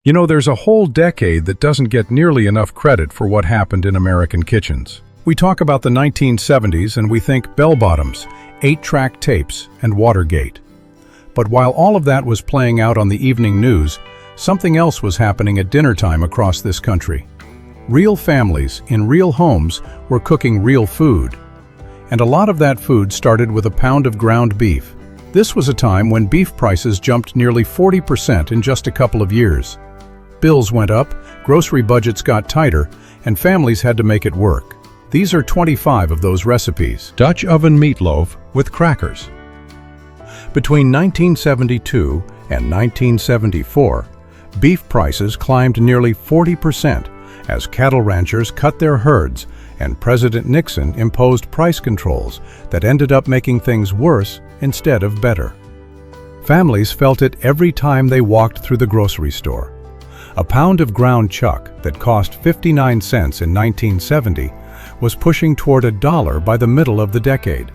You know, there's a whole decade that doesn't get nearly enough credit for what happened in American kitchens. We talk about the 1970s and we think bell-bottoms, 8-track tapes, and Watergate. But while all of that was playing out on the evening news, something else was happening at dinner time across this country. Real families in real homes were cooking real food. And a lot of that food started with a pound of ground beef. This was a time when beef prices jumped nearly 40% in just a couple of years. Bills went up, grocery budgets got tighter, and families had to make it work. These are 25 of those recipes. Dutch oven meatloaf with crackers. Between 1972 and 1974, beef prices climbed nearly 40% as cattle ranchers cut their herds and President Nixon imposed price controls that ended up making things worse instead of better. Families felt it every time they walked through the grocery store. A pound of ground chuck that cost 59 cents in 1970 was pushing toward $1 by the middle of the decade.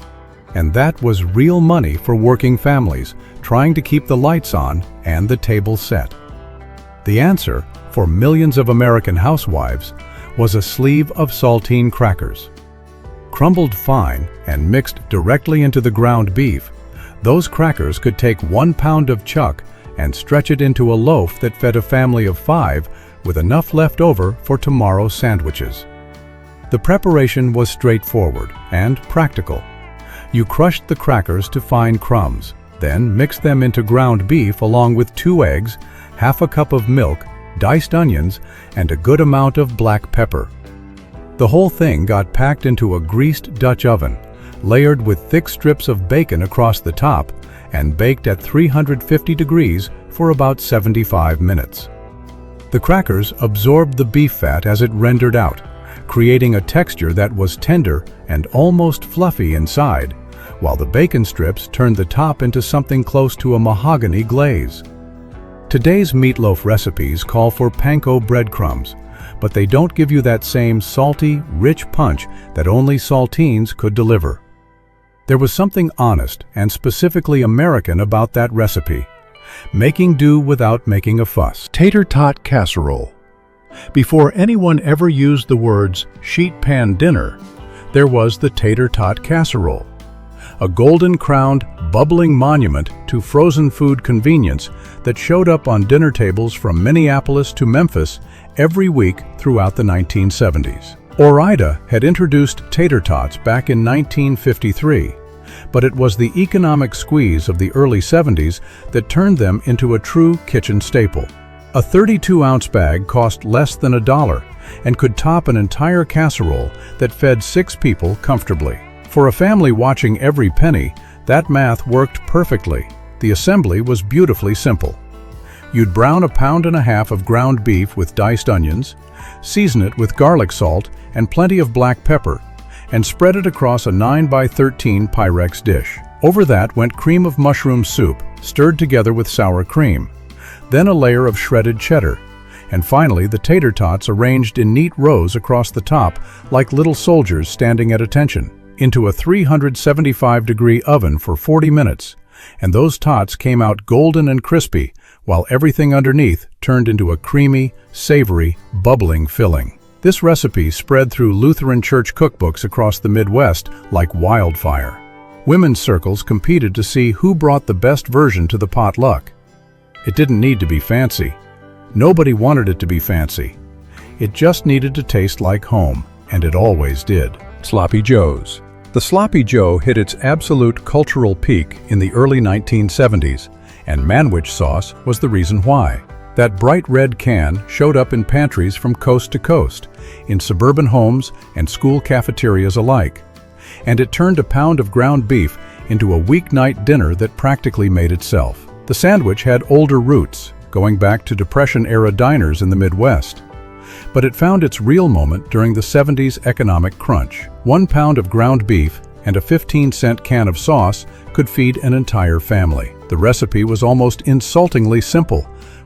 And that was real money for working families trying to keep the lights on and the table set. The answer, for millions of American housewives, was a sleeve of saltine crackers. Crumbled fine and mixed directly into the ground beef, those crackers could take 1 pound of chuck and stretch it into a loaf that fed a family of 5 with enough left over for tomorrow's sandwiches. The preparation was straightforward and practical. You crushed the crackers to fine crumbs, then mixed them into ground beef along with 2 eggs, half a cup of milk, diced onions, and a good amount of black pepper. The whole thing got packed into a greased Dutch oven, layered with thick strips of bacon across the top, and baked at 350 degrees for about 75 minutes. The crackers absorbed the beef fat as it rendered out, creating a texture that was tender and almost fluffy inside, while the bacon strips turned the top into something close to a mahogany glaze. Today's meatloaf recipes call for panko breadcrumbs, but they don't give you that same salty, rich punch that only saltines could deliver. There was something honest and specifically American about that recipe, making do without making a fuss. Tater Tot Casserole. Before anyone ever used the words sheet pan dinner, there was the Tater Tot Casserole, a golden-crowned, bubbling monument to frozen food convenience that showed up on dinner tables from Minneapolis to Memphis every week throughout the 1970s. Ore-Ida had introduced tater tots back in 1953, but it was the economic squeeze of the early 70s that turned them into a true kitchen staple. A 32-ounce bag cost less than $1 and could top an entire casserole that fed 6 people comfortably. For a family watching every penny, that math worked perfectly. The assembly was beautifully simple. You'd brown 1.5 pounds of ground beef with diced onions, season it with garlic salt and plenty of black pepper, and spread it across a 9x13 Pyrex dish. Over that went cream of mushroom soup, stirred together with sour cream. Then a layer of shredded cheddar, and finally the tater tots arranged in neat rows across the top like little soldiers standing at attention, into a 375-degree oven for 40 minutes, and those tots came out golden and crispy, while everything underneath turned into a creamy, savory, bubbling filling. This recipe spread through Lutheran church cookbooks across the Midwest like wildfire. Women's circles competed to see who brought the best version to the potluck. It didn't need to be fancy. Nobody wanted it to be fancy. It just needed to taste like home, and it always did. Sloppy Joes. The Sloppy Joe hit its absolute cultural peak in the early 1970s, and manwich sauce was the reason why. That bright red can showed up in pantries from coast to coast, in suburban homes and school cafeterias alike. And it turned a pound of ground beef into a weeknight dinner that practically made itself. The sandwich had older roots, going back to Depression-era diners in the Midwest. But it found its real moment during the 70s economic crunch. 1 pound of ground beef and a 15-cent can of sauce could feed an entire family. The recipe was almost insultingly simple,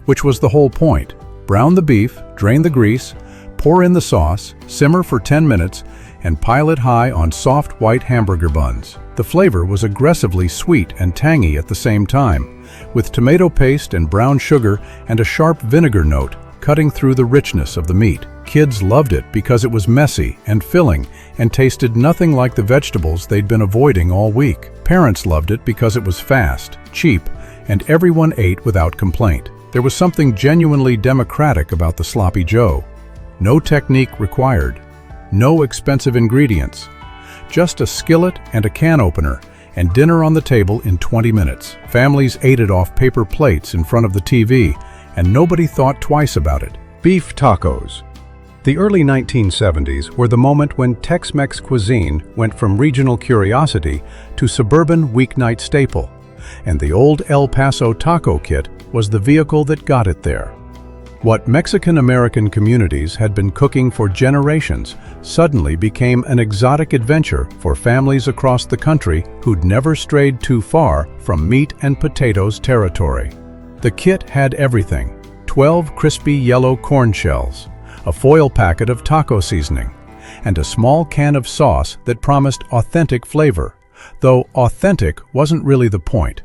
which was the whole point. Brown the beef, drain the grease, Pour in the sauce, simmer for 10 minutes, and pile it high on soft white hamburger buns. The flavor was aggressively sweet and tangy at the same time, with tomato paste and brown sugar and a sharp vinegar note cutting through the richness of the meat. Kids loved it because it was messy and filling and tasted nothing like the vegetables they'd been avoiding all week. Parents loved it because it was fast, cheap, and everyone ate without complaint. There was something genuinely democratic about the Sloppy Joe. No technique required. No expensive ingredients. Just a skillet and a can opener, and dinner on the table in 20 minutes. Families ate it off paper plates in front of the TV, and nobody thought twice about it. Beef tacos. The early 1970s were the moment when Tex-Mex cuisine went from regional curiosity to suburban weeknight staple, and the old El Paso taco kit was the vehicle that got it there. What Mexican-American communities had been cooking for generations suddenly became an exotic adventure for families across the country who'd never strayed too far from meat and potatoes territory. The kit had everything: 12 crispy yellow corn shells, a foil packet of taco seasoning, and a small can of sauce that promised authentic flavor, though authentic wasn't really the point.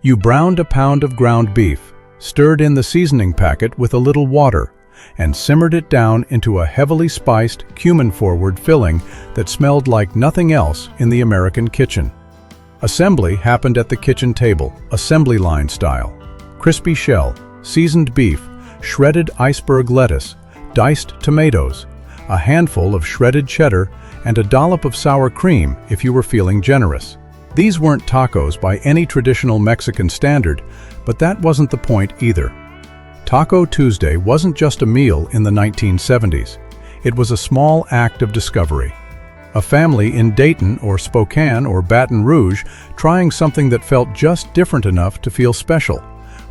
You browned a pound of ground beef, stirred in the seasoning packet with a little water, and simmered it down into a heavily spiced, cumin-forward filling that smelled like nothing else in the American kitchen. Assembly happened at the kitchen table, assembly line style. Crispy shell, seasoned beef, shredded iceberg lettuce, diced tomatoes, a handful of shredded cheddar, and a dollop of sour cream if you were feeling generous. These weren't tacos by any traditional Mexican standard, but that wasn't the point either. Taco Tuesday wasn't just a meal in the 1970s. It was a small act of discovery. A family in Dayton or Spokane or Baton Rouge trying something that felt just different enough to feel special,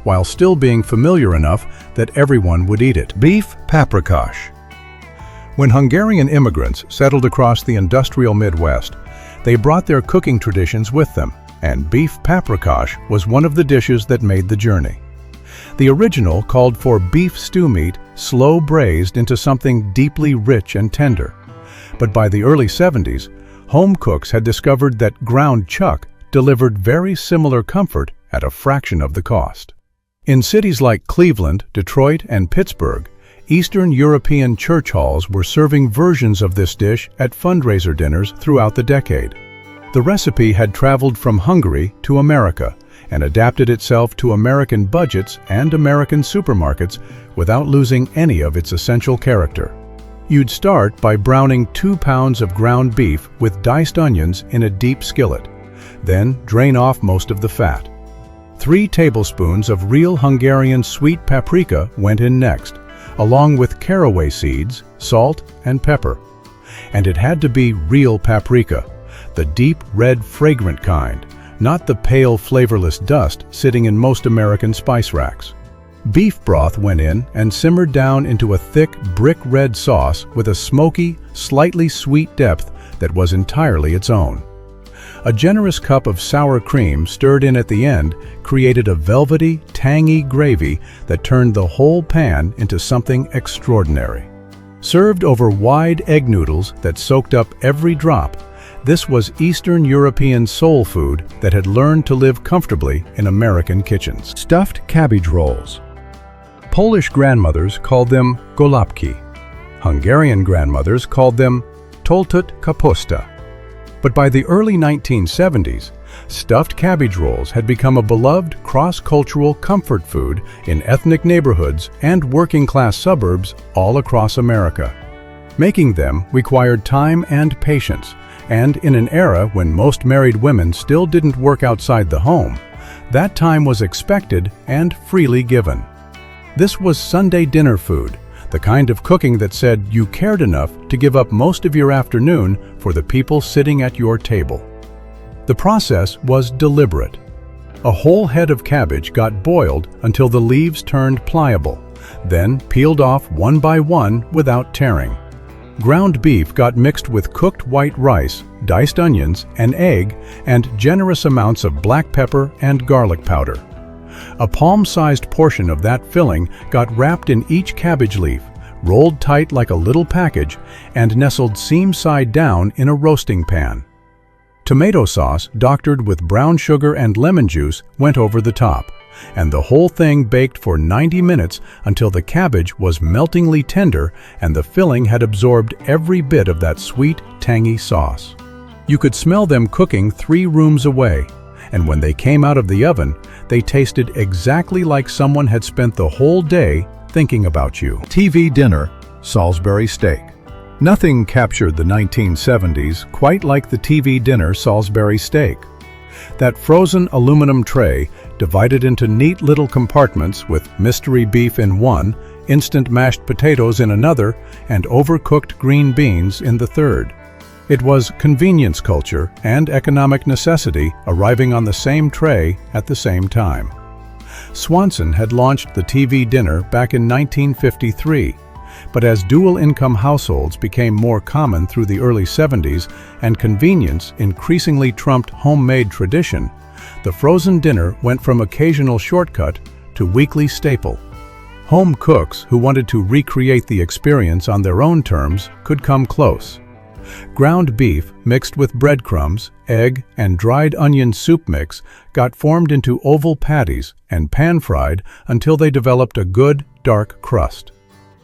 while still being familiar enough that everyone would eat it. Beef Paprikas. When Hungarian immigrants settled across the industrial Midwest, they brought their cooking traditions with them, and beef paprikas was one of the dishes that made the journey. The original called for beef stew meat slow braised into something deeply rich and tender. But by the early 70s, home cooks had discovered that ground chuck delivered very similar comfort at a fraction of the cost. In cities like Cleveland, Detroit, and Pittsburgh, Eastern European church halls were serving versions of this dish at fundraiser dinners throughout the decade. The recipe had traveled from Hungary to America and adapted itself to American budgets and American supermarkets without losing any of its essential character. You'd start by browning 2 pounds of ground beef with diced onions in a deep skillet, then drain off most of the fat. 3 tablespoons of real Hungarian sweet paprika went in next, along with caraway seeds, salt, and pepper. And it had to be real paprika, the deep red fragrant kind, not the pale flavorless dust sitting in most American spice racks. Beef broth went in and simmered down into a thick brick red sauce with a smoky, slightly sweet depth that was entirely its own. A generous cup of sour cream stirred in at the end created a velvety, tangy gravy that turned the whole pan into something extraordinary. Served over wide egg noodles that soaked up every drop, this was Eastern European soul food that had learned to live comfortably in American kitchens. Stuffed cabbage rolls. Polish grandmothers called them golapki. Hungarian grandmothers called them toltut kapusta. But by the early 1970s, stuffed cabbage rolls had become a beloved cross-cultural comfort food in ethnic neighborhoods and working-class suburbs all across America. Making them required time and patience, and in an era when most married women still didn't work outside the home, that time was expected and freely given. This was Sunday dinner food, the kind of cooking that said you cared enough to give up most of your afternoon for the people sitting at your table. The process was deliberate. A whole head of cabbage got boiled until the leaves turned pliable, then peeled off one by one without tearing. Ground beef got mixed with cooked white rice, diced onions, an egg, and generous amounts of black pepper and garlic powder. A palm-sized portion of that filling got wrapped in each cabbage leaf, rolled tight like a little package and nestled seam-side down in a roasting pan. Tomato sauce, doctored with brown sugar and lemon juice, went over the top, and the whole thing baked for 90 minutes until the cabbage was meltingly tender and the filling had absorbed every bit of that sweet, tangy sauce. You could smell them cooking 3 rooms away, and when they came out of the oven, they tasted exactly like someone had spent the whole day thinking about you. TV dinner, Salisbury steak. Nothing captured the 1970s quite like the TV dinner Salisbury steak. That frozen aluminum tray, divided into neat little compartments with mystery beef in one, instant mashed potatoes in another, and overcooked green beans in the third. It was convenience culture and economic necessity arriving on the same tray at the same time. Swanson had launched the TV dinner back in 1953, but as dual-income households became more common through the early 70s and convenience increasingly trumped homemade tradition, the frozen dinner went from occasional shortcut to weekly staple. Home cooks who wanted to recreate the experience on their own terms could come close. Ground beef mixed with breadcrumbs, egg, and dried onion soup mix got formed into oval patties and pan-fried until they developed a good, dark crust.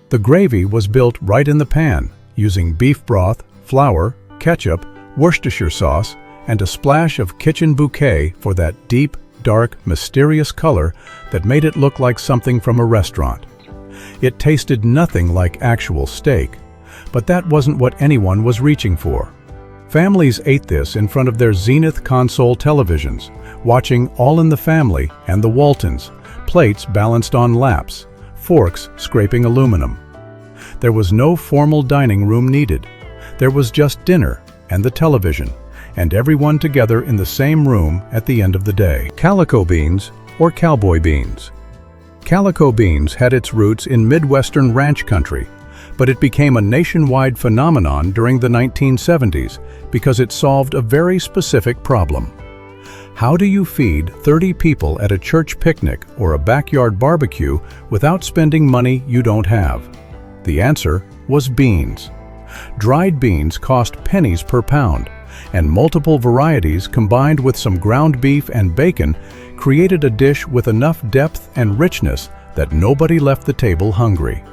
The gravy was built right in the pan, using beef broth, flour, ketchup, Worcestershire sauce, and a splash of kitchen bouquet for that deep, dark, mysterious color that made it look like something from a restaurant. It tasted nothing like actual steak, but that wasn't what anyone was reaching for. Families ate this in front of their Zenith console televisions, watching All in the Family and the Waltons, plates balanced on laps, forks scraping aluminum. There was no formal dining room needed. There was just dinner and the television, and everyone together in the same room at the end of the day. Calico beans, or cowboy beans. Calico beans had its roots in Midwestern ranch country, but it became a nationwide phenomenon during the 1970s because it solved a very specific problem. How do you feed 30 people at a church picnic or a backyard barbecue without spending money you don't have? The answer was beans. Dried beans cost pennies per pound, and multiple varieties combined with some ground beef and bacon created a dish with enough depth and richness that nobody left the table hungry.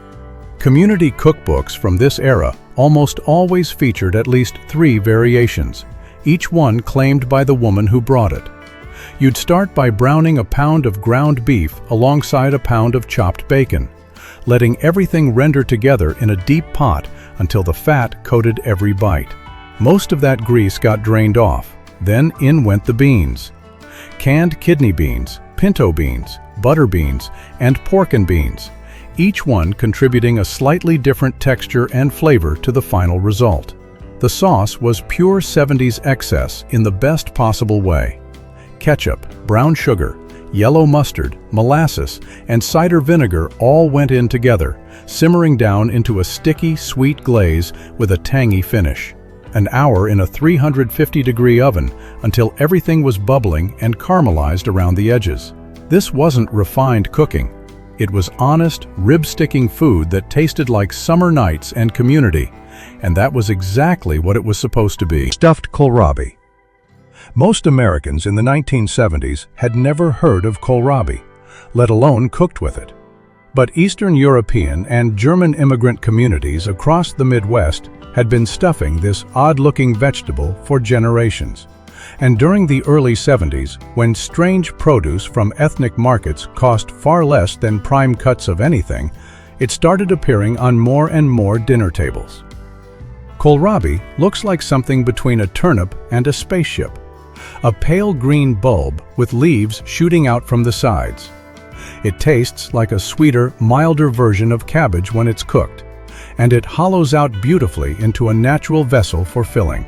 Community cookbooks from this era almost always featured at least 3 variations, each one claimed by the woman who brought it. You'd start by browning a pound of ground beef alongside a pound of chopped bacon, letting everything render together in a deep pot until the fat coated every bite. Most of that grease got drained off, then in went the beans. Canned kidney beans, pinto beans, butter beans, and pork and beans, each one contributing a slightly different texture and flavor to the final result. The sauce was pure 70s excess in the best possible way. Ketchup, brown sugar, yellow mustard, molasses, and cider vinegar all went in together, simmering down into a sticky, sweet glaze with a tangy finish. An hour in a 350-degree oven until everything was bubbling and caramelized around the edges. This wasn't refined cooking. It was honest, rib-sticking food that tasted like summer nights and community, and that was exactly what it was supposed to be. Stuffed kohlrabi. Most Americans in the 1970s had never heard of kohlrabi, let alone cooked with it. But Eastern European and German immigrant communities across the Midwest had been stuffing this odd-looking vegetable for generations. And during the early 70s, when strange produce from ethnic markets cost far less than prime cuts of anything, it started appearing on more and more dinner tables. Kohlrabi looks like something between a turnip and a spaceship. A pale green bulb with leaves shooting out from the sides. It tastes like a sweeter, milder version of cabbage when it's cooked, and it hollows out beautifully into a natural vessel for filling.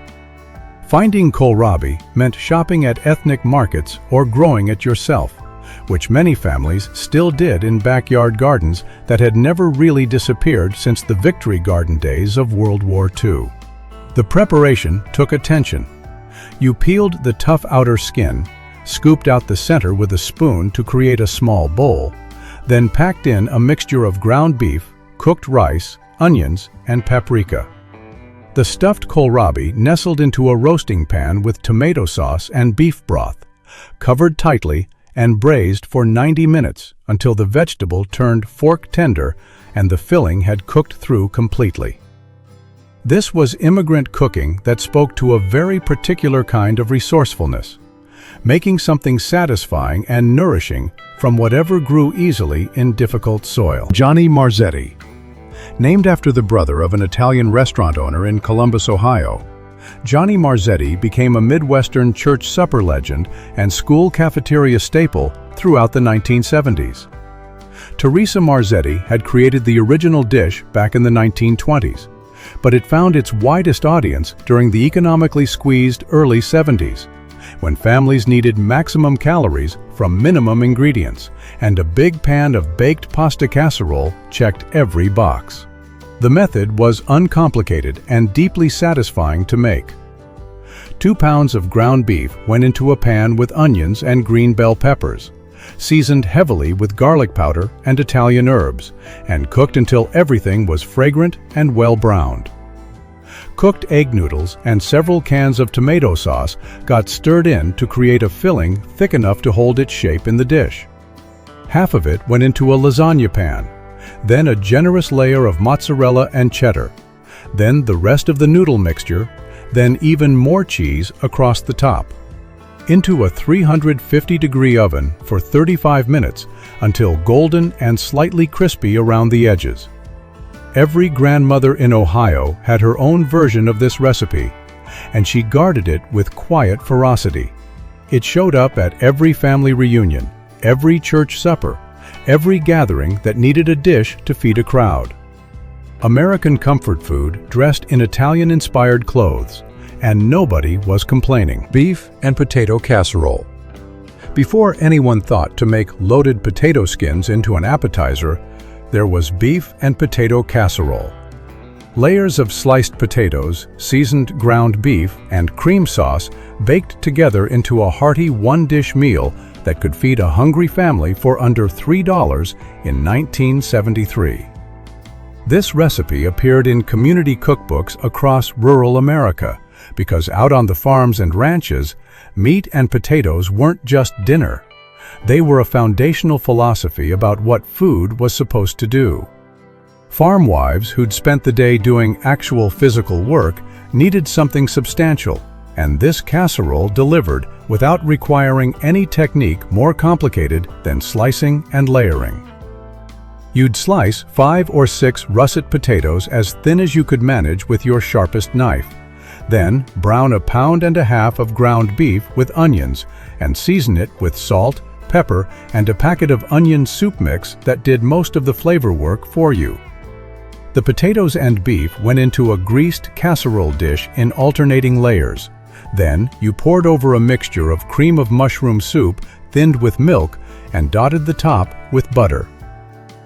Finding kohlrabi meant shopping at ethnic markets or growing it yourself, which many families still did in backyard gardens that had never really disappeared since the Victory Garden days of World War II. The preparation took attention. You peeled the tough outer skin, scooped out the center with a spoon to create a small bowl, then packed in a mixture of ground beef, cooked rice, onions, and paprika. The stuffed kohlrabi nestled into a roasting pan with tomato sauce and beef broth, covered tightly and braised for 90 minutes until the vegetable turned fork tender and the filling had cooked through completely. This was immigrant cooking that spoke to a very particular kind of resourcefulness, making something satisfying and nourishing from whatever grew easily in difficult soil. Johnny Marzetti. Named after the brother of an Italian restaurant owner in Columbus, Ohio, Johnny Marzetti became a Midwestern church supper legend and school cafeteria staple throughout the 1970s. Teresa Marzetti had created the original dish back in the 1920s, but it found its widest audience during the economically squeezed early 70s, when families needed maximum calories from minimum ingredients, and a big pan of baked pasta casserole checked every box. The method was uncomplicated and deeply satisfying to make. 2 pounds of ground beef went into a pan with onions and green bell peppers, seasoned heavily with garlic powder and Italian herbs, and cooked until everything was fragrant and well browned. Cooked egg noodles and several cans of tomato sauce got stirred in to create a filling thick enough to hold its shape in the dish. Half of it went into a lasagna pan, then a generous layer of mozzarella and cheddar, then the rest of the noodle mixture, then even more cheese across the top. Into a 350-degree oven for 35 minutes until golden and slightly crispy around the edges. Every grandmother in Ohio had her own version of this recipe, and she guarded it with quiet ferocity. It showed up at every family reunion, every church supper, every gathering that needed a dish to feed a crowd. American comfort food dressed in Italian-inspired clothes, and nobody was complaining. Beef and potato casserole. Before anyone thought to make loaded potato skins into an appetizer, there was beef and potato casserole. Layers of sliced potatoes, seasoned ground beef, and cream sauce baked together into a hearty one-dish meal that could feed a hungry family for under $3 in 1973. This recipe appeared in community cookbooks across rural America because out on the farms and ranches, meat and potatoes weren't just dinner. They were a foundational philosophy about what food was supposed to do. Farm wives who'd spent the day doing actual physical work needed something substantial, and this casserole delivered without requiring any technique more complicated than slicing and layering. You'd slice 5 or 6 russet potatoes as thin as you could manage with your sharpest knife. Then brown 1.5 pounds of ground beef with onions and season it with salt, pepper, and a packet of onion soup mix that did most of the flavor work for you. The potatoes and beef went into a greased casserole dish in alternating layers. Then you poured over a mixture of cream of mushroom soup thinned with milk and dotted the top with butter.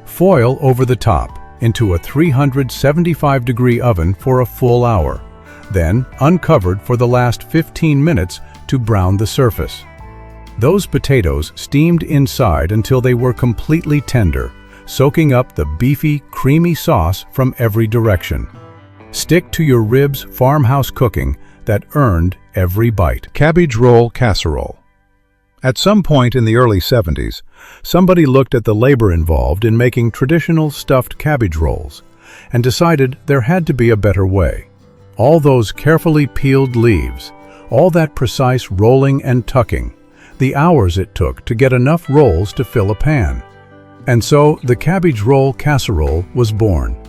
Foil over the top into a 375-degree oven for a full hour, then uncovered for the last 15 minutes to brown the surface. Those potatoes steamed inside until they were completely tender, soaking up the beefy, creamy sauce from every direction. Stick to your ribs farmhouse cooking that earned every bite. Cabbage roll casserole. At some point in the early 70s, somebody looked at the labor involved in making traditional stuffed cabbage rolls and decided there had to be a better way. All those carefully peeled leaves, all that precise rolling and tucking, the hours it took to get enough rolls to fill a pan. And so the cabbage roll casserole was born.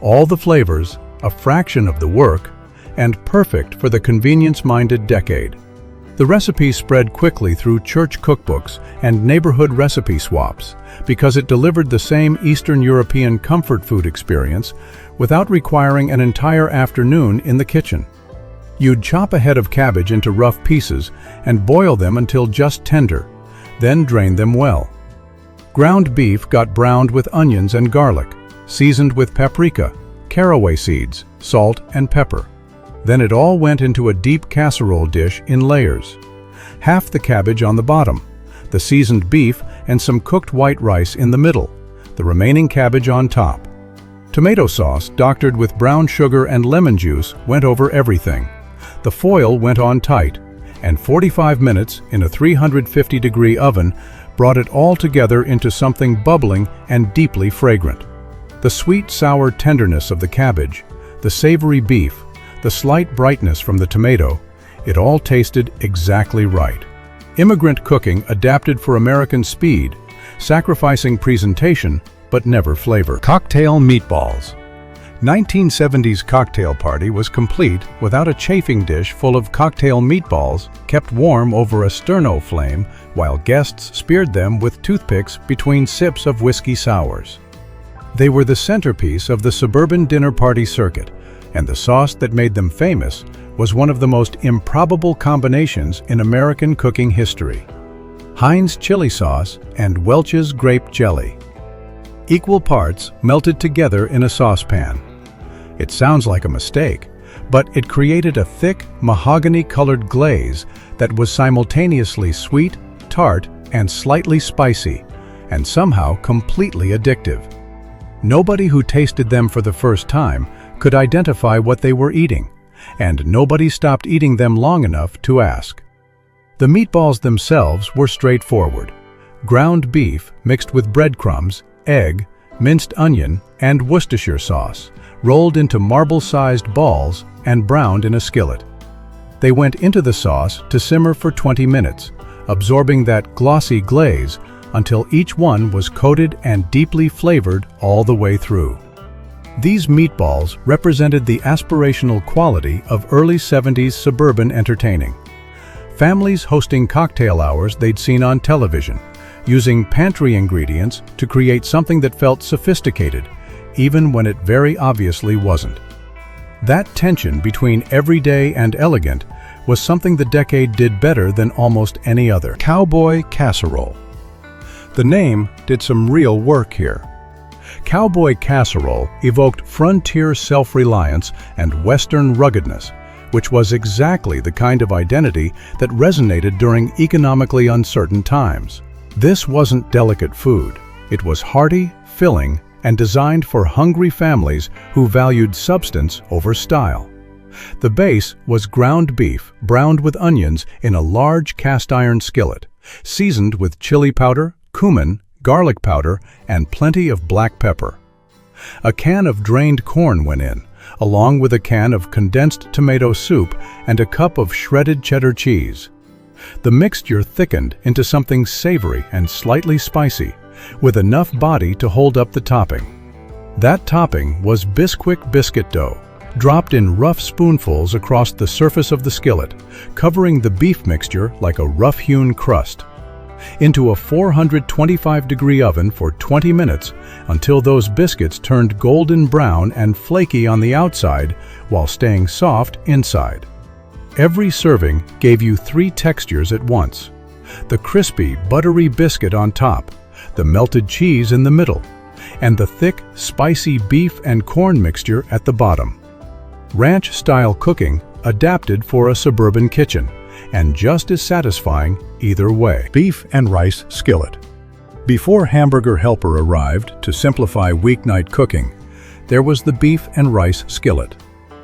All the flavors, a fraction of the work, and perfect for the convenience-minded decade. The recipe spread quickly through church cookbooks and neighborhood recipe swaps because it delivered the same Eastern European comfort food experience without requiring an entire afternoon in the kitchen. You'd chop a head of cabbage into rough pieces and boil them until just tender, then drain them well. Ground beef got browned with onions and garlic, seasoned with paprika, caraway seeds, salt, and pepper. Then it all went into a deep casserole dish in layers. Half the cabbage on the bottom, the seasoned beef and some cooked white rice in the middle, the remaining cabbage on top. Tomato sauce, doctored with brown sugar and lemon juice, went over everything. The foil went on tight, and 45 minutes in a 350-degree oven brought it all together into something bubbling and deeply fragrant. The sweet, sour tenderness of the cabbage, the savory beef, the slight brightness from the tomato, it all tasted exactly right. Immigrant cooking adapted for American speed, sacrificing presentation but never flavor. Cocktail meatballs. 1970s cocktail party was complete without a chafing dish full of cocktail meatballs kept warm over a sterno flame while guests speared them with toothpicks between sips of whiskey sours. They were the centerpiece of the suburban dinner party circuit, and the sauce that made them famous was one of the most improbable combinations in American cooking history: Heinz chili sauce and Welch's grape jelly. Equal parts melted together in a saucepan. It sounds like a mistake, but it created a thick, mahogany-colored glaze that was simultaneously sweet, tart, and slightly spicy, and somehow completely addictive. Nobody who tasted them for the first time could identify what they were eating, and nobody stopped eating them long enough to ask. The meatballs themselves were straightforward: ground beef mixed with breadcrumbs, egg, minced onion, and Worcestershire sauce, rolled into marble-sized balls and browned in a skillet. They went into the sauce to simmer for 20 minutes, absorbing that glossy glaze until each one was coated and deeply flavored all the way through. These meatballs represented the aspirational quality of early 70s suburban entertaining. Families hosting cocktail hours they'd seen on television, using pantry ingredients to create something that felt sophisticated, even when it very obviously wasn't. That tension between everyday and elegant was something the decade did better than almost any other. Cowboy Casserole. The name did some real work here. Cowboy Casserole evoked frontier self-reliance and Western ruggedness, which was exactly the kind of identity that resonated during economically uncertain times. This wasn't delicate food. It was hearty, filling, and designed for hungry families who valued substance over style. The base was ground beef browned with onions in a large cast-iron skillet, seasoned with chili powder, cumin, garlic powder, and plenty of black pepper. A can of drained corn went in, along with a can of condensed tomato soup and a cup of shredded cheddar cheese. The mixture thickened into something savory and slightly spicy, with enough body to hold up the topping. That topping was Bisquick biscuit dough, dropped in rough spoonfuls across the surface of the skillet, covering the beef mixture like a rough-hewn crust. Into a 425-degree oven for 20 minutes until those biscuits turned golden brown and flaky on the outside while staying soft inside. Every serving gave you 3 textures at once: the crispy, buttery biscuit on top, the melted cheese in the middle, and the thick, spicy beef and corn mixture at the bottom. Ranch-style cooking adapted for a suburban kitchen, and just as satisfying either way. Beef and rice skillet. Before Hamburger Helper arrived to simplify weeknight cooking, there was the beef and rice skillet,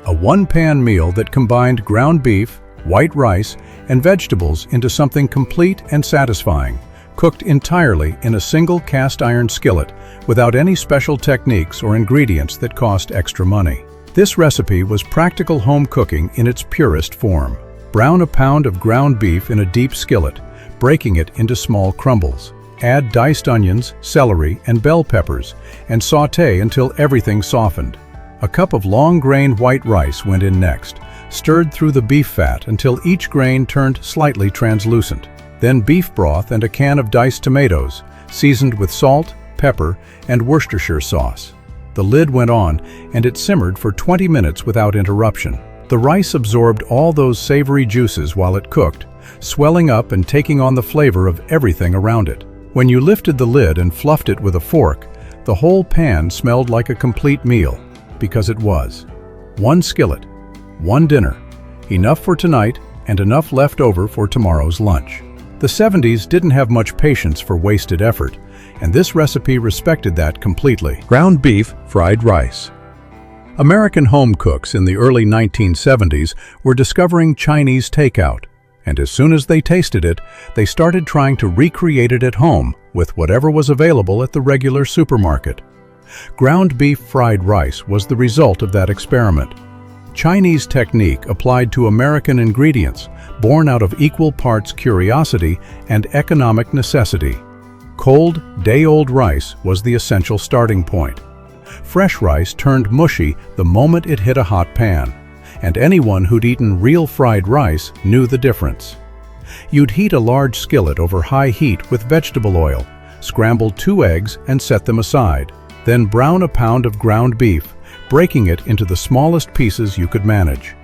a one-pan meal that combined ground beef, white rice, and vegetables into something complete and satisfying, cooked entirely in a single cast-iron skillet without any special techniques or ingredients that cost extra money. This recipe was practical home cooking in its purest form. Brown a pound of ground beef in a deep skillet, breaking it into small crumbles. Add diced onions, celery, and bell peppers, and sauté until everything softened. A cup of long-grain white rice went in next, stirred through the beef fat until each grain turned slightly translucent. Then beef broth and a can of diced tomatoes, seasoned with salt, pepper, and Worcestershire sauce. The lid went on, and it simmered for 20 minutes without interruption. The rice absorbed all those savory juices while it cooked, swelling up and taking on the flavor of everything around it. When you lifted the lid and fluffed it with a fork, the whole pan smelled like a complete meal, because it was. One skillet, one dinner, enough for tonight and enough left over for tomorrow's lunch. The 70s didn't have much patience for wasted effort, and this recipe respected that completely. Ground beef fried rice. American home cooks in the early 1970s were discovering Chinese takeout, and as soon as they tasted it, they started trying to recreate it at home with whatever was available at the regular supermarket. Ground beef fried rice was the result of that experiment. Chinese technique applied to American ingredients, born out of equal parts curiosity and economic necessity. Cold, day-old rice was the essential starting point. Fresh rice turned mushy the moment it hit a hot pan, and anyone who'd eaten real fried rice knew the difference. You'd heat a large skillet over high heat with vegetable oil, scramble 2 eggs and set them aside, then brown a pound of ground beef, breaking it into the smallest pieces you could manage.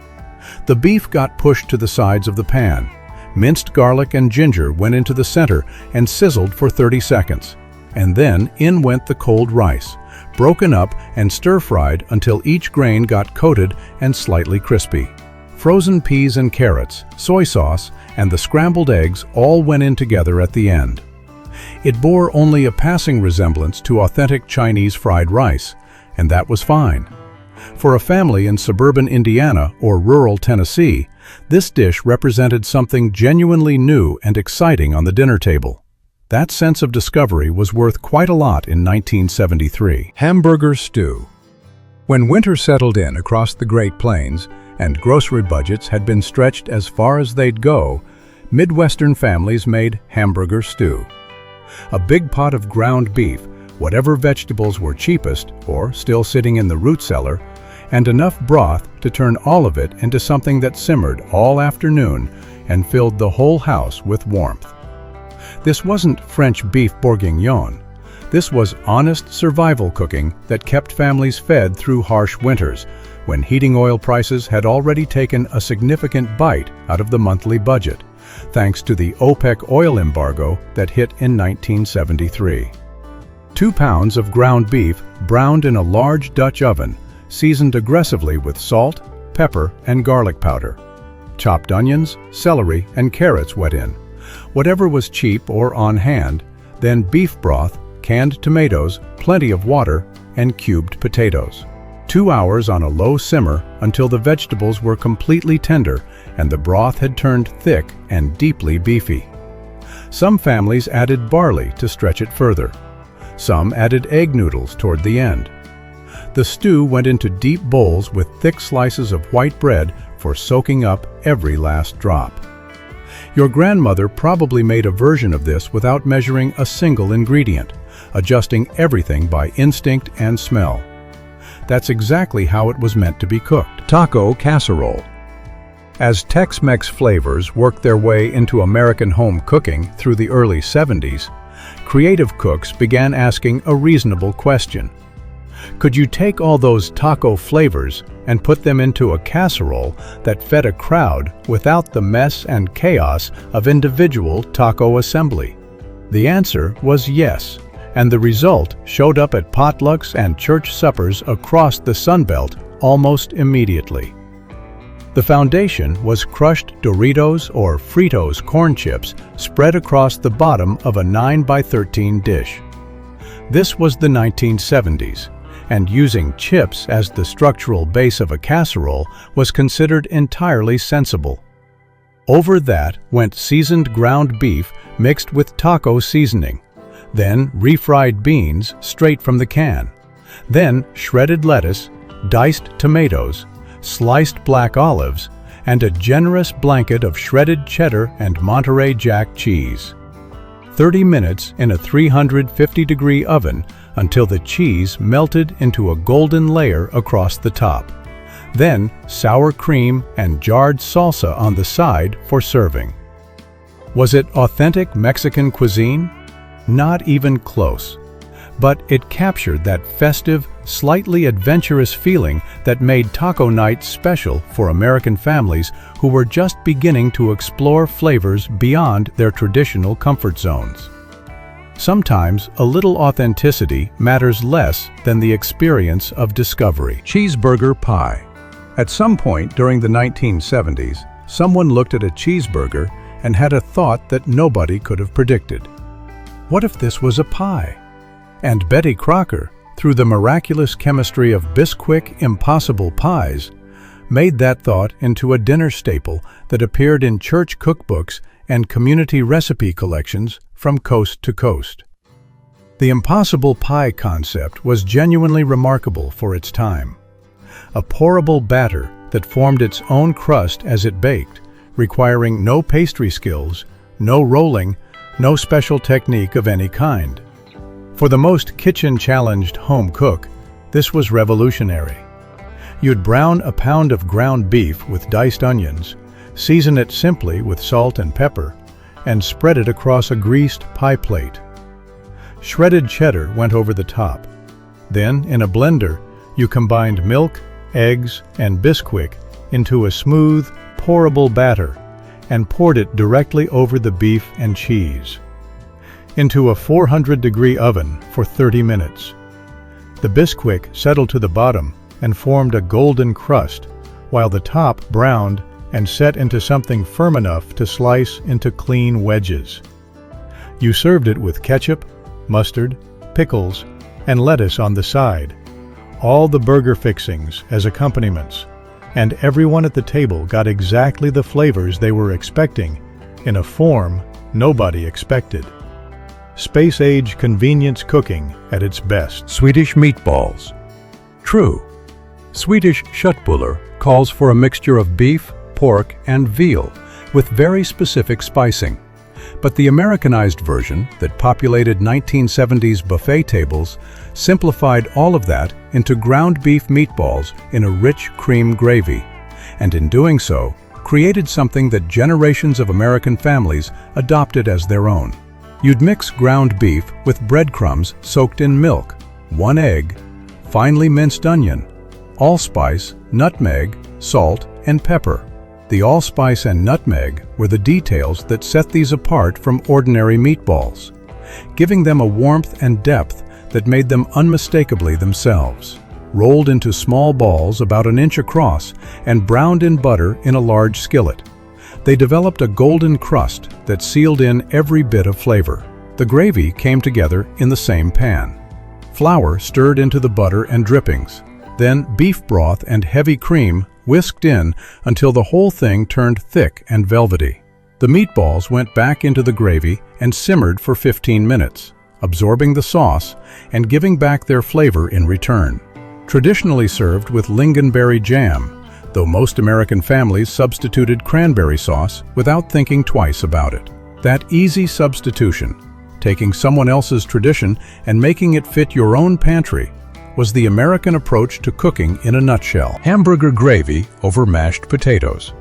The beef got pushed to the sides of the pan. Minced garlic and ginger went into the center and sizzled for 30 seconds. And then in went the cold rice, broken up and stir-fried until each grain got coated and slightly crispy. Frozen peas and carrots, soy sauce, and the scrambled eggs all went in together at the end. It bore only a passing resemblance to authentic Chinese fried rice, and that was fine. For a family in suburban Indiana or rural Tennessee, this dish represented something genuinely new and exciting on the dinner table. That sense of discovery was worth quite a lot in 1973. Hamburger Stew. When winter settled in across the Great Plains and grocery budgets had been stretched as far as they'd go, Midwestern families made hamburger stew. A big pot of ground beef, whatever vegetables were cheapest or still sitting in the root cellar, and enough broth to turn all of it into something that simmered all afternoon and filled the whole house with warmth. This wasn't French beef bourguignon. This was honest survival cooking that kept families fed through harsh winters, when heating oil prices had already taken a significant bite out of the monthly budget, thanks to the OPEC oil embargo that hit in 1973. 2 pounds of ground beef browned in a large Dutch oven, seasoned aggressively with salt, pepper, and garlic powder. Chopped onions, celery, and carrots went in. Whatever was cheap or on hand, then beef broth, canned tomatoes, plenty of water, and cubed potatoes. 2 hours on a low simmer until the vegetables were completely tender and the broth had turned thick and deeply beefy. Some families added barley to stretch it further. Some added egg noodles toward the end. The stew went into deep bowls with thick slices of white bread for soaking up every last drop. Your grandmother probably made a version of this without measuring a single ingredient, adjusting everything by instinct and smell. That's exactly how it was meant to be cooked. Taco Casserole. As Tex-Mex flavors worked their way into American home cooking through the early 70s, creative cooks began asking a reasonable question. Could you take all those taco flavors and put them into a casserole that fed a crowd without the mess and chaos of individual taco assembly? The answer was yes, and the result showed up at potlucks and church suppers across the Sun Belt almost immediately. The foundation was crushed Doritos or Fritos corn chips spread across the bottom of a 9x13 dish. This was the 1970s, and using chips as the structural base of a casserole was considered entirely sensible. Over that went seasoned ground beef mixed with taco seasoning, then refried beans straight from the can, then shredded lettuce, diced tomatoes, sliced black olives, and a generous blanket of shredded cheddar and Monterey Jack cheese. 30 minutes in a 350-degree oven until the cheese melted into a golden layer across the top. Then sour cream and jarred salsa on the side for serving. Was it authentic Mexican cuisine? Not even close. But it captured that festive, slightly adventurous feeling that made taco night special for American families who were just beginning to explore flavors beyond their traditional comfort zones. Sometimes a little authenticity matters less than the experience of discovery. Cheeseburger Pie. At some point during the 1970s, someone looked at a cheeseburger and had a thought that nobody could have predicted. What if this was a pie? And Betty Crocker, through the miraculous chemistry of Bisquick Impossible Pies, made that thought into a dinner staple that appeared in church cookbooks and community recipe collections from coast to coast. The Impossible Pie concept was genuinely remarkable for its time. A pourable batter that formed its own crust as it baked, requiring no pastry skills, no rolling, no special technique of any kind. For the most kitchen-challenged home cook, this was revolutionary. You'd brown a pound of ground beef with diced onions, season it simply with salt and pepper, and spread it across a greased pie plate. Shredded cheddar went over the top. Then, in a blender, you combined milk, eggs, and Bisquick into a smooth, pourable batter and poured it directly over the beef and cheese. Into a 400-degree oven for 30 minutes. The Bisquick settled to the bottom and formed a golden crust, while the top browned and set into something firm enough to slice into clean wedges. You served it with ketchup, mustard, pickles, and lettuce on the side, all the burger fixings as accompaniments, and everyone at the table got exactly the flavors they were expecting in a form nobody expected. Space-age convenience cooking at its best. Swedish meatballs. True. Swedish köttbullar calls for a mixture of beef, pork, and veal with very specific spicing. But the Americanized version that populated 1970s buffet tables simplified all of that into ground beef meatballs in a rich cream gravy, and in doing so, created something that generations of American families adopted as their own. You'd mix ground beef with breadcrumbs soaked in milk, 1 egg, finely minced onion, allspice, nutmeg, salt, and pepper. The allspice and nutmeg were the details that set these apart from ordinary meatballs, giving them a warmth and depth that made them unmistakably themselves. Rolled into small balls about 1 inch across and browned in butter in a large skillet, they developed a golden crust that sealed in every bit of flavor. The gravy came together in the same pan. Flour stirred into the butter and drippings, then beef broth and heavy cream whisked in until the whole thing turned thick and velvety. The meatballs went back into the gravy and simmered for 15 minutes, absorbing the sauce and giving back their flavor in return. Traditionally served with lingonberry jam, though most American families substituted cranberry sauce without thinking twice about it. That easy substitution, taking someone else's tradition and making it fit your own pantry, was the American approach to cooking in a nutshell. Hamburger gravy over mashed potatoes.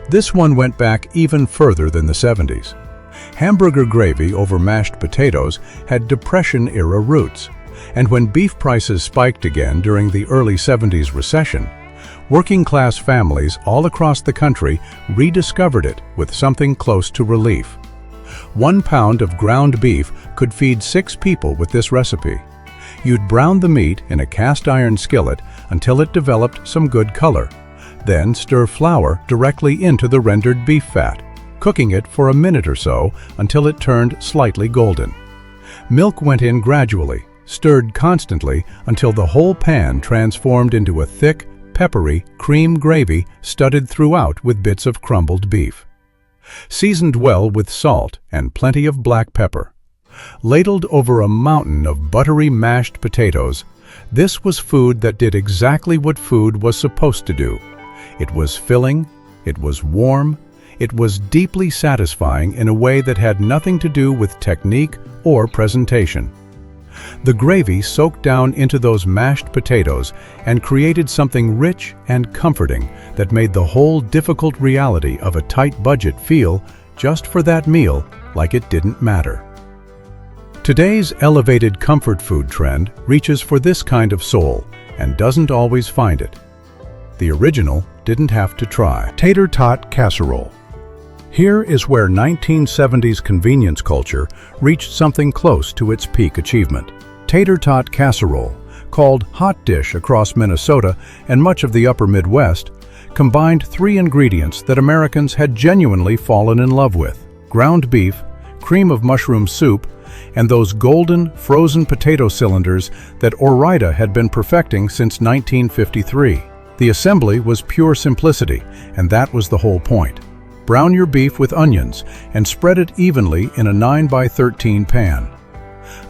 This one went back even further than the 70s. Hamburger gravy over mashed potatoes had Depression-era roots, and when beef prices spiked again during the early 70s recession, working-class families all across the country rediscovered it with something close to relief. 1 pound of ground beef could feed 6 people with this recipe. You'd brown the meat in a cast-iron skillet until it developed some good color. Then stir flour directly into the rendered beef fat, cooking it for a minute or so until it turned slightly golden. Milk went in gradually, stirred constantly until the whole pan transformed into a thick, peppery cream gravy studded throughout with bits of crumbled beef. Seasoned well with salt and plenty of black pepper. Ladled over a mountain of buttery mashed potatoes, this was food that did exactly what food was supposed to do. It was filling, it was warm, it was deeply satisfying in a way that had nothing to do with technique or presentation. The gravy soaked down into those mashed potatoes and created something rich and comforting that made the whole difficult reality of a tight budget feel, just for that meal, like it didn't matter. Today's elevated comfort food trend reaches for this kind of soul and doesn't always find it. The original didn't have to try. Tater Tot Casserole. Here is where 1970s convenience culture reached something close to its peak achievement. Tater Tot Casserole, called hot dish across Minnesota and much of the upper Midwest, combined 3 ingredients that Americans had genuinely fallen in love with: ground beef, cream of mushroom soup, and those golden, frozen potato cylinders that Ore-Ida had been perfecting since 1953. The assembly was pure simplicity, and that was the whole point. Brown your beef with onions and spread it evenly in a 9x13 pan.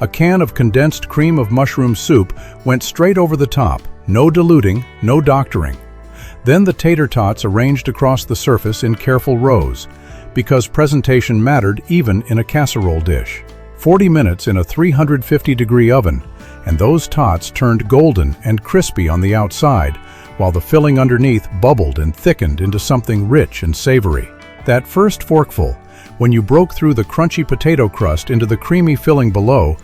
A can of condensed cream of mushroom soup went straight over the top, no diluting, no doctoring. Then the tater tots arranged across the surface in careful rows, because presentation mattered even in a casserole dish. 40 minutes in a 350-degree oven, and those tots turned golden and crispy on the outside, while the filling underneath bubbled and thickened into something rich and savory. That first forkful, when you broke through the crunchy potato crust into the creamy filling below,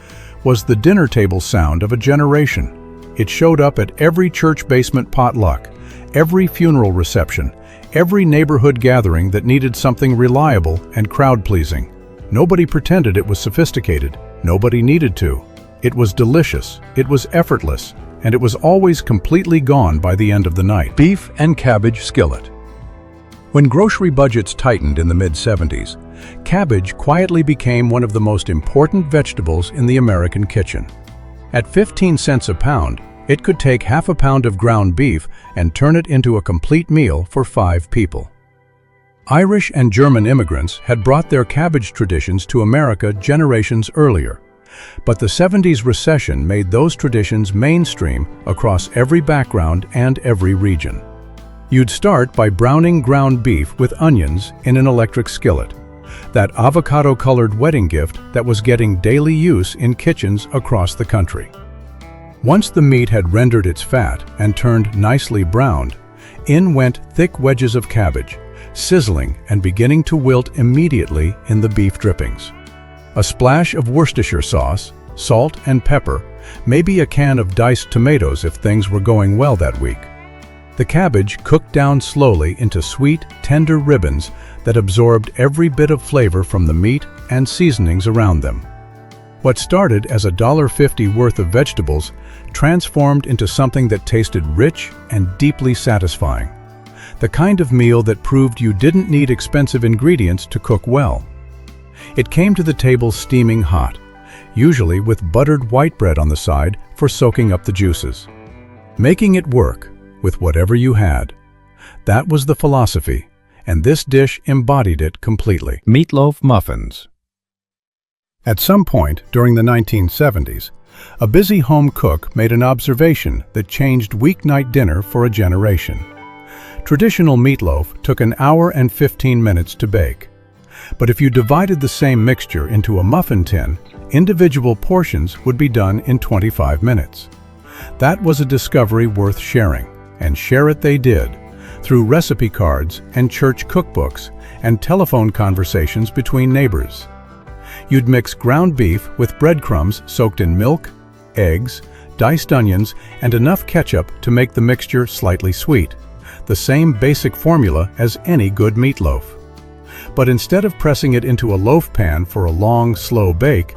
was the dinner table sound of a generation. It showed up at every church basement potluck, every funeral reception, every neighborhood gathering that needed something reliable and crowd-pleasing. Nobody pretended it was sophisticated. Nobody needed to. It was delicious, it was effortless, and it was always completely gone by the end of the night. Beef and cabbage skillet. When grocery budgets tightened in the mid-70s, cabbage quietly became one of the most important vegetables in the American kitchen. At 15 cents a pound, it could take half a pound of ground beef and turn it into a complete meal for 5 people. Irish and German immigrants had brought their cabbage traditions to America generations earlier, but the 70s recession made those traditions mainstream across every background and every region. You'd start by browning ground beef with onions in an electric skillet, that avocado-colored wedding gift that was getting daily use in kitchens across the country. Once the meat had rendered its fat and turned nicely browned, in went thick wedges of cabbage, sizzling and beginning to wilt immediately in the beef drippings. A splash of Worcestershire sauce, salt and pepper, maybe a can of diced tomatoes if things were going well that week. The cabbage cooked down slowly into sweet, tender ribbons that absorbed every bit of flavor from the meat and seasonings around them. What started as $1.50 worth of vegetables transformed into something that tasted rich and deeply satisfying. The kind of meal that proved you didn't need expensive ingredients to cook well. It came to the table steaming hot, usually with buttered white bread on the side for soaking up the juices. Making it work with whatever you had. That was the philosophy, and this dish embodied it completely. Meatloaf Muffins. At some point during the 1970s, a busy home cook made an observation that changed weeknight dinner for a generation. Traditional meatloaf took an hour and 15 minutes to bake. But if you divided the same mixture into a muffin tin, individual portions would be done in 25 minutes. That was a discovery worth sharing, and share it they did, through recipe cards and church cookbooks and telephone conversations between neighbors. You'd mix ground beef with breadcrumbs soaked in milk, eggs, diced onions, and enough ketchup to make the mixture slightly sweet, the same basic formula as any good meatloaf. But instead of pressing it into a loaf pan for a long, slow bake,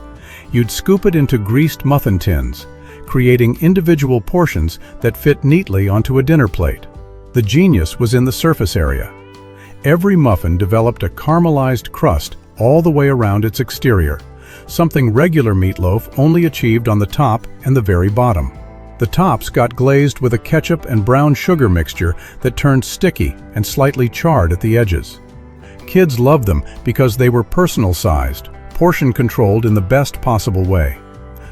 you'd scoop it into greased muffin tins, creating individual portions that fit neatly onto a dinner plate. The genius was in the surface area. Every muffin developed a caramelized crust all the way around its exterior, something regular meatloaf only achieved on the top and the very bottom. The tops got glazed with a ketchup and brown sugar mixture that turned sticky and slightly charred at the edges. Kids loved them because they were personal-sized, portion-controlled in the best possible way.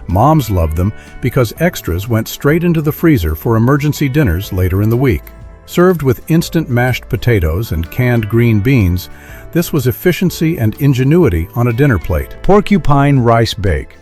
Moms loved them because extras went straight into the freezer for emergency dinners later in the week. Served with instant mashed potatoes and canned green beans, this was efficiency and ingenuity on a dinner plate. Porcupine rice bake.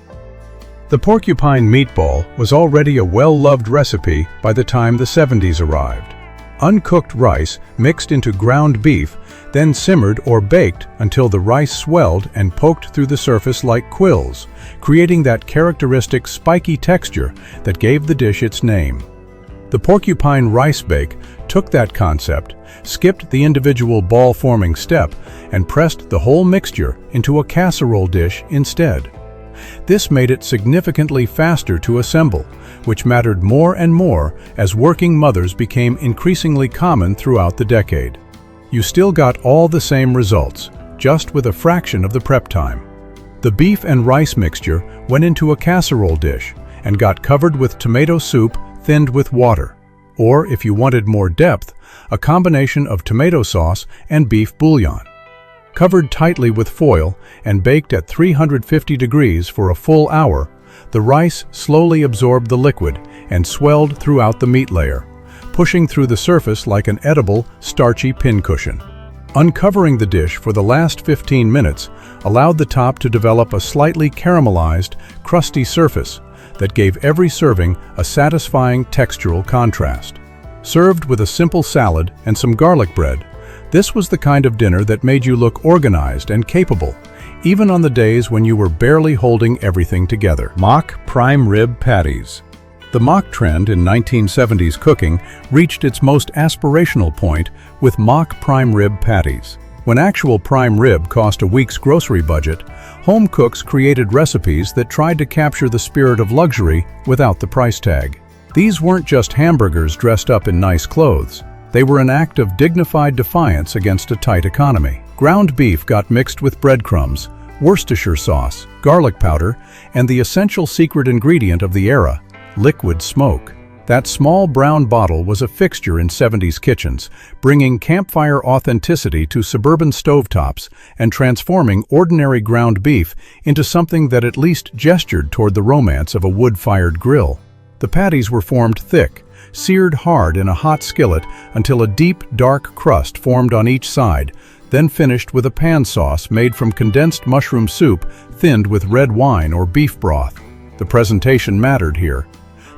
The porcupine meatball was already a well-loved recipe by the time the 70s arrived. Uncooked rice mixed into ground beef, then simmered or baked until the rice swelled and poked through the surface like quills, creating that characteristic spiky texture that gave the dish its name. The porcupine rice bake took that concept, skipped the individual ball-forming step, and pressed the whole mixture into a casserole dish instead. This made it significantly faster to assemble, which mattered more and more as working mothers became increasingly common throughout the decade. You still got all the same results, just with a fraction of the prep time. The beef and rice mixture went into a casserole dish and got covered with tomato soup thinned with water, or if you wanted more depth, a combination of tomato sauce and beef bouillon. Covered tightly with foil and baked at 350 degrees for a full hour, the rice slowly absorbed the liquid and swelled throughout the meat layer, pushing through the surface like an edible, starchy pincushion. Uncovering the dish for the last 15 minutes allowed the top to develop a slightly caramelized, crusty surface that gave every serving a satisfying textural contrast. Served with a simple salad and some garlic bread, this was the kind of dinner that made you look organized and capable, even on the days when you were barely holding everything together. Mock prime rib patties. The mock trend in 1970s cooking reached its most aspirational point with mock prime rib patties. When actual prime rib cost a week's grocery budget, home cooks created recipes that tried to capture the spirit of luxury without the price tag. These weren't just hamburgers dressed up in nice clothes. They were an act of dignified defiance against a tight economy. Ground beef got mixed with breadcrumbs, Worcestershire sauce, garlic powder, and the essential secret ingredient of the era, liquid smoke. That small brown bottle was a fixture in 70s kitchens, bringing campfire authenticity to suburban stovetops and transforming ordinary ground beef into something that at least gestured toward the romance of a wood-fired grill. The patties were formed thick, seared hard in a hot skillet until a deep, dark crust formed on each side, then finished with a pan sauce made from condensed mushroom soup thinned with red wine or beef broth. The presentation mattered here.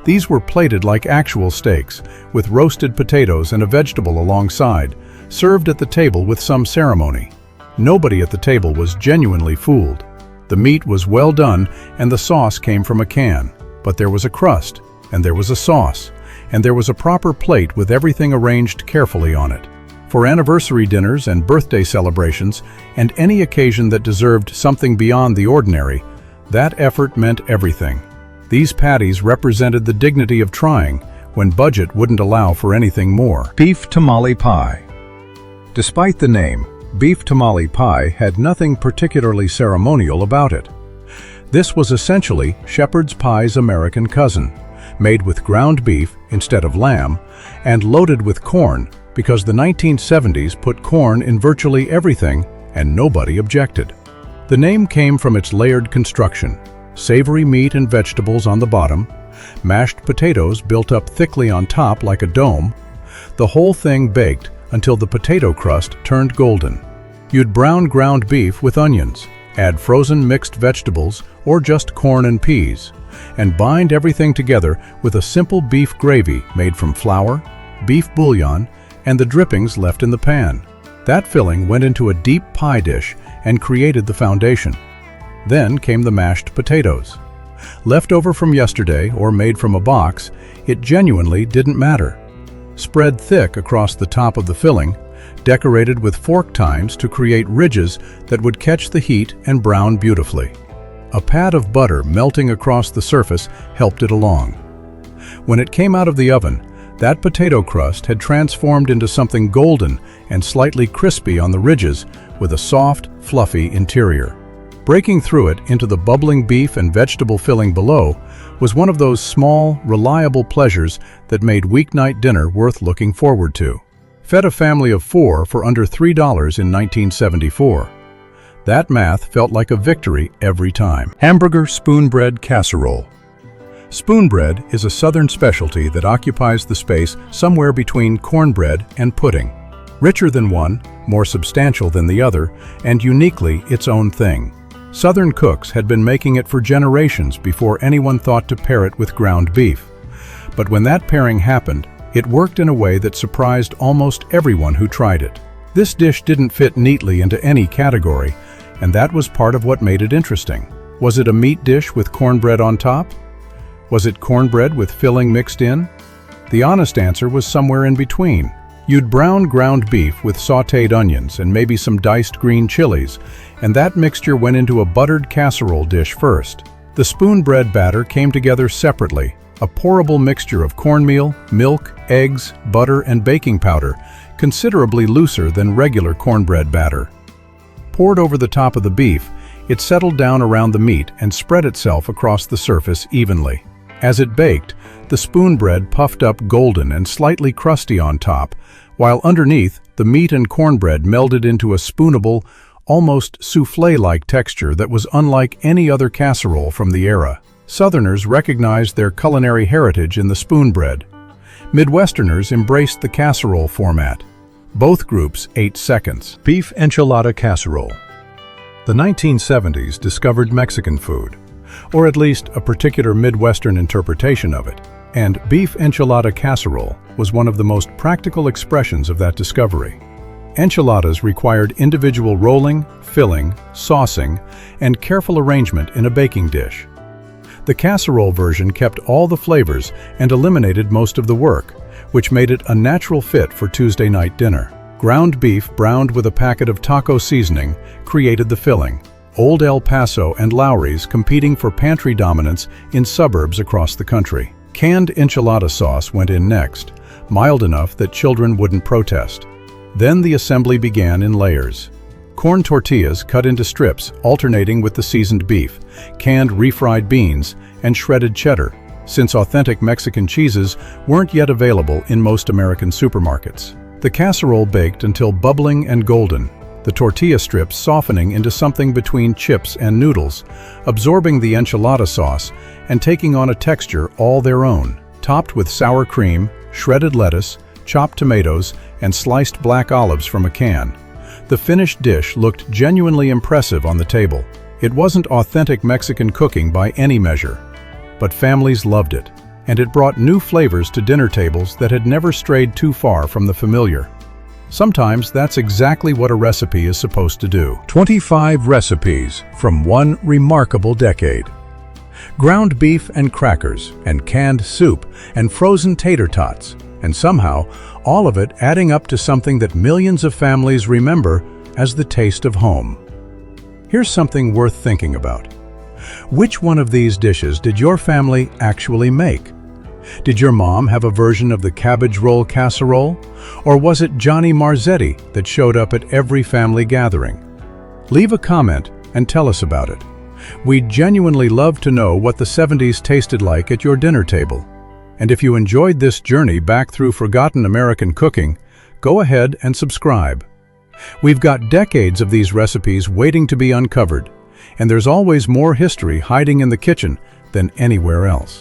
These were plated like actual steaks, with roasted potatoes and a vegetable alongside, served at the table with some ceremony. Nobody at the table was genuinely fooled. The meat was well done and the sauce came from a can, but there was a crust, and there was a sauce, and there was a proper plate with everything arranged carefully on it. For anniversary dinners and birthday celebrations, and any occasion that deserved something beyond the ordinary, that effort meant everything. These patties represented the dignity of trying when budget wouldn't allow for anything more. Beef Tamale Pie. Despite the name, Beef Tamale Pie had nothing particularly ceremonial about it. This was essentially shepherd's pie's American cousin, made with ground beef instead of lamb, and loaded with corn because the 1970s put corn in virtually everything and nobody objected. The name came from its layered construction: savory meat and vegetables on the bottom, mashed potatoes built up thickly on top like a dome, the whole thing baked until the potato crust turned golden. You'd brown ground beef with onions, add frozen mixed vegetables or just corn and peas, and bind everything together with a simple beef gravy made from flour, beef bouillon, and the drippings left in the pan. That filling went into a deep pie dish and created the foundation. Then came the mashed potatoes. Left over from yesterday or made from a box, it genuinely didn't matter. Spread thick across the top of the filling, decorated with fork tines to create ridges that would catch the heat and brown beautifully. A pat of butter melting across the surface helped it along. When it came out of the oven, that potato crust had transformed into something golden and slightly crispy on the ridges with a soft, fluffy interior. Breaking through it into the bubbling beef and vegetable filling below was one of those small, reliable pleasures that made weeknight dinner worth looking forward to. Fed a family of 4 for under $3 in 1974. That math felt like a victory every time. Hamburger Spoonbread Casserole. Spoonbread is a southern specialty that occupies the space somewhere between cornbread and pudding. Richer than one, more substantial than the other, and uniquely its own thing. Southern cooks had been making it for generations before anyone thought to pair it with ground beef. But when that pairing happened, it worked in a way that surprised almost everyone who tried it. This dish didn't fit neatly into any category, and that was part of what made it interesting. Was it a meat dish with cornbread on top? Was it cornbread with filling mixed in? The honest answer was somewhere in between. You'd brown ground beef with sautéed onions and maybe some diced green chilies, and that mixture went into a buttered casserole dish first. The spoonbread batter came together separately, a pourable mixture of cornmeal, milk, eggs, butter, and baking powder, considerably looser than regular cornbread batter. Poured over the top of the beef, It settled down around the meat and spread itself across the surface evenly. As it baked, the spoon bread puffed up golden and slightly crusty on top, while underneath, the meat and cornbread melded into a spoonable, almost soufflé-like texture that was unlike any other casserole from the era. Southerners recognized their culinary heritage in the spoon bread. Midwesterners embraced the casserole format. Both groups ate seconds. Beef Enchilada Casserole. The 1970s discovered Mexican food, or at least a particular Midwestern interpretation of it, and Beef Enchilada Casserole was one of the most practical expressions of that discovery. Enchiladas required individual rolling, filling, saucing, and careful arrangement in a baking dish. The casserole version kept all the flavors and eliminated most of the work, which made it a natural fit for Tuesday night dinner. Ground beef browned with a packet of taco seasoning created the filling. Old El Paso and Lowry's competing for pantry dominance in suburbs across the country. Canned enchilada sauce went in next, mild enough that children wouldn't protest. Then the assembly began in layers. Corn tortillas cut into strips, alternating with the seasoned beef, canned refried beans, and shredded cheddar, since authentic Mexican cheeses weren't yet available in most American supermarkets. The casserole baked until bubbling and golden, the tortilla strips softening into something between chips and noodles, absorbing the enchilada sauce and taking on a texture all their own. Topped with sour cream, shredded lettuce, chopped tomatoes, and sliced black olives from a can, the finished dish looked genuinely impressive on the table. It wasn't authentic Mexican cooking by any measure, but families loved it, and it brought new flavors to dinner tables that had never strayed too far from the familiar. Sometimes that's exactly what a recipe is supposed to do. 25 recipes from one remarkable decade. Ground beef and crackers, and canned soup, and frozen tater tots, and somehow, all of it adding up to something that millions of families remember as the taste of home. Here's something worth thinking about. Which one of these dishes did your family actually make? Did your mom have a version of the cabbage roll casserole? Or was it Johnny Marzetti that showed up at every family gathering? Leave a comment and tell us about it. We'd genuinely love to know what the 70s tasted like at your dinner table. And if you enjoyed this journey back through forgotten American cooking, go ahead and subscribe. We've got decades of these recipes waiting to be uncovered, and there's always more history hiding in the kitchen than anywhere else.